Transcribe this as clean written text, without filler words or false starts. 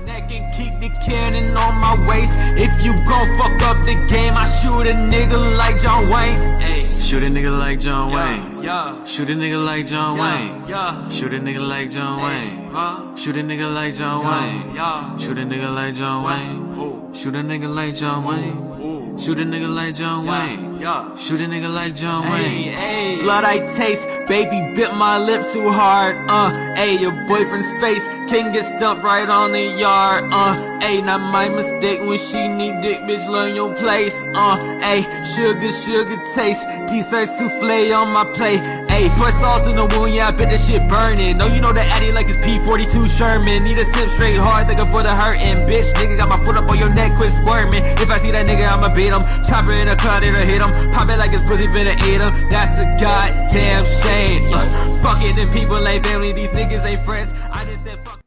neck and keep the cannon on my waist. If you gon' fuck up the game, I shoot a nigga like John Wayne. Ay. Shoot a nigga like John Wayne. Yeah. Shoot a nigga like John Wayne. Yeah. Shoot a nigga like John Wayne. Shoot a nigga like John Wayne. Yeah. Shoot a nigga like John Wayne. Shoot a nigga like John Wayne. Shoot a nigga like John Wayne. Yeah. Shoot a nigga like John Wayne. Ay. Blood I taste, baby bit my lip too hard. Ay, your boyfriend's face can get stumped right on the yard. Ay, not my mistake when she need dick, bitch, learn your place. Ay, sugar taste, dessert souffle on my plate. Ay, pour salt in the wound, yeah, I bet that shit burning. No, you know the addy like it's P42 Sherman. Need a sip straight hard, nigga, for the hurting. Bitch, nigga, got my foot up on your neck, quit squirming. If I see that nigga, I'ma beat him. Chopper in the cut, it'll hit him. Pop it like his pussy finna eat him. That's a goddamn shame. Fuck it, them people ain't family, these niggas ain't friends. I just said fuck.